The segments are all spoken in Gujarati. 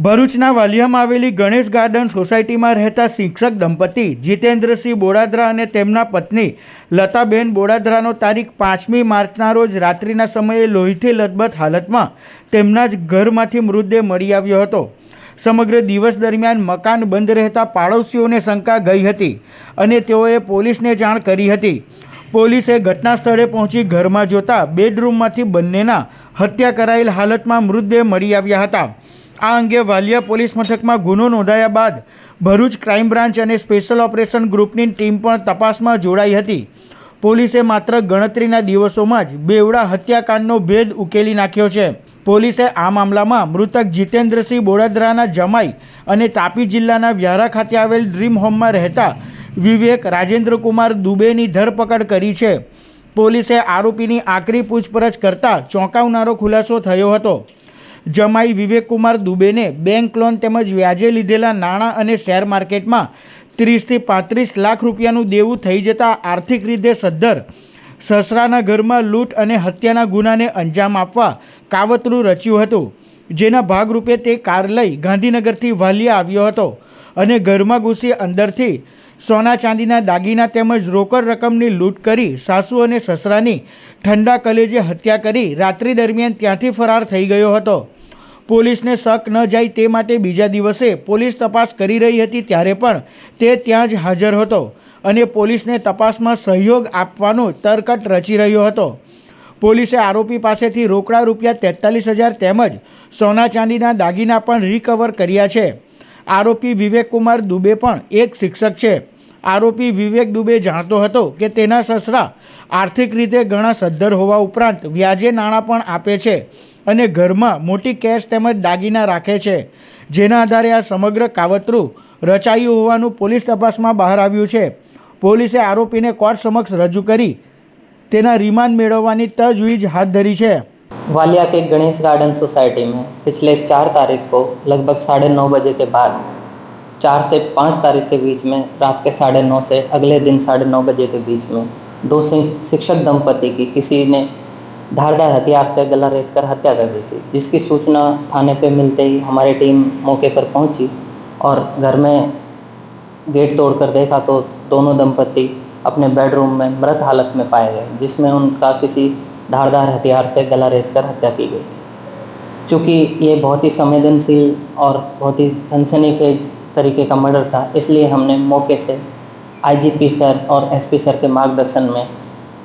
ભરૂચના વાલિયામાં આવેલી ગણેશ ગાર્ડન સોસાયટીમાં રહેતા શિક્ષક દંપતી જીતેન્દ્રસિંહ બોડાદરા અને તેમના પત્ની લતાબેન બોડાદરાનો તારીખ 5મી માર્ચના રોજ રાત્રિના સમયે લોહીથી લથબથ હાલતમાં તેમના જ ઘરમાંથી મૃતદેહ મળી આવ્યો હતો। સમગ્ર દિવસ દરમિયાન મકાન બંધ રહેતા પાડોશીઓને શંકા ગઈ હતી અને તેઓએ પોલીસને જાણ કરી હતી। પોલીસે ઘટના સ્થળે પહોંચી ઘરમાં જોતા બેડરૂમમાંથી બંનેના હત્યા કરાયેલ હાલતમાં મૃતદેહ મળી આવ્યા હતા। આ અંગે વાલિયા પોલીસ મથકમાં ગુનો નોંધાયા બાદ ભરૂચ ક્રાઇમ બ્રાન્ચ અને સ્પેશિયલ ઓપરેશન ગ્રુપની ટીમ પણ તપાસમાં જોડાઈ હતી। પોલીસે માત્ર ગણતરીના દિવસોમાં જ બેવડા હત્યાકાંડનો ભેદ ઉકેલી નાખ્યો છે। પોલીસે આ મામલામાં મૃતક જીતેન્દ્રસિંહ બોડાદરાના જમાઈ અને તાપી જિલ્લાના વ્યારા ખાતે આવેલ ડ્રીમ હોમમાં રહેતા વિવેક રાજેન્દ્રકુમાર દુબેની ધરપકડ કરી છે। પોલીસે આરોપીની આકરી પૂછપરછ કરતા ચોંકાવનારો ખુલાસો થયો હતો। જમાઈ વિવેકકુમાર દુબેને બેંક લોન તેમજ વ્યાજે લીધેલા નાણાં અને શેર માર્કેટમાં 30 થી 35 લાખ રૂપિયાનું દેવું થઈ જતાં આર્થિક રીતે સદ્ધર સસરાના ઘરમાં લૂંટ અને હત્યાના ગુનાને અંજામ આપવા કાવતરું રચ્યું હતું, જેના ભાગરૂપે તે કાર લઈ ગાંધીનગરથી વાલિયા આવ્યો હતો અને ઘરમાં ઘૂસી અંદરથી સોના ચાંદીના દાગીના તેમજ રોકડ રકમની લૂંટ કરી સાસુ અને સસરાની ઠંડા કલેજે હત્યા કરી રાત્રિ દરમિયાન ત્યાંથી ફરાર થઈ ગયો હતો। પોલીસને શક ન જાય તે માટે બીજા દિવસે પોલીસ તપાસ કરી રહી હતી ત્યારે પણ તે ત્યાં જ હાજર હતો અને પોલીસને તપાસમાં સહયોગ આપવાનો તરકટ રચી રહ્યો હતો। પોલીસે આરોપી પાસેથી રોકડા રૂપિયા 43,000 તેમજ સોના ચાંદીના દાગીના પણ રિકવર કર્યા છે। આરોપી વિવેકકુમાર દુબે પણ એક શિક્ષક છે। આરોપી વિવેક દુબે જાણતો હતો કે તેના સસરા આર્થિક રીતે ઘણા સદ્ધર હોવા ઉપરાંત વ્યાજે નાણાં પણ આપે છે અને ઘરમાં મોટી કેશ તેમજ દાગીના રાખે છે, જેના આધારે આ સમગ્ર કાવતરું રચાયું હોવાનું પોલીસ તપાસમાં બહાર આવ્યું છે। પોલીસે આરોપીને કોર્ટ સમક્ષ રજૂ કરી તેના રિમાન્ડ મેળવવાની તજવીજ હાથ ધરી છે। वालिया के गणेश गार्डन सोसाइटी में पिछले 4 तारीख को लगभग 9:30 बजे के बाद 4 से 5 तारीख के बीच में रात के 9:30 से अगले दिन 9:30 बजे के बीच में दो शिक्षक दंपति की किसी ने धारदार हथियार से गला रेत कर हत्या कर दी थी, जिसकी सूचना थाने पे मिलते ही हमारी टीम मौके पर पहुंची और घर में गेट तोड़कर देखा तो दोनों दंपति अपने बेडरूम में मृत हालत में पाए गए, जिसमें उनका किसी धारदार हथियार से गला रेत कर हत्या की गई थी। चूँकि ये बहुत ही संवेदनशील और बहुत ही सनसनीखेज तरीके का मर्डर था, इसलिए हमने मौके से आईजीपी सर और एसपी सर के मार्गदर्शन में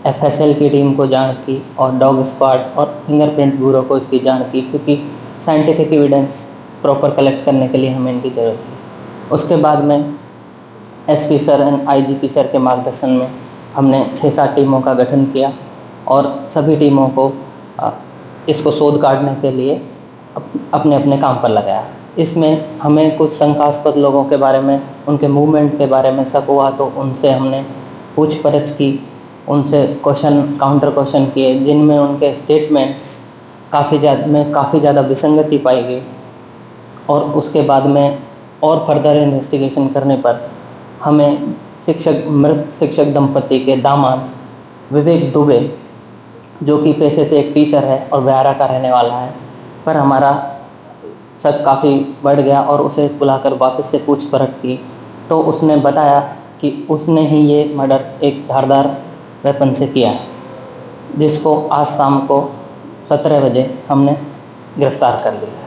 एफएसएल की टीम को जान की और डॉग स्क्वाड और फिंगरप्रिंट ब्यूरो को इसकी जान की, क्योंकि साइंटिफिक एविडेंस प्रॉपर कलेक्ट करने के लिए हमें इनकी ज़रूरत थी। उसके बाद में SP sir and IGP sir के मार्गदर्शन में हमने 6-7 टीमों का गठन किया और सभी टीमों को इसको शोध काटने के लिए अपने अपने काम पर लगाया। इसमें हमें कुछ शंकास्पद लोगों के बारे में, उनके मूवमेंट के बारे में शक हुआ तो उनसे हमने पूछपरछ की, उनसे काउंटर क्वेश्चन किए, जिनमें उनके स्टेटमेंट्स काफ़ी ज़्यादा विसंगति पाई गई और उसके बाद में और फर्दर इन्वेस्टिगेशन करने पर हमें मृत शिक्षक दंपति के दामाद विवेक दुबे, जो कि पेशे से एक टीचर है और व्यारा का रहने वाला है, पर हमारा शक काफ़ी बढ़ गया और उसे बुलाकर वापस से पूछपरछ की तो उसने बताया कि उसने ही ये मर्डर एक धारदार वेपन से किया है, जिसको आज शाम को 17 बजे हमने गिरफ्तार कर लिया।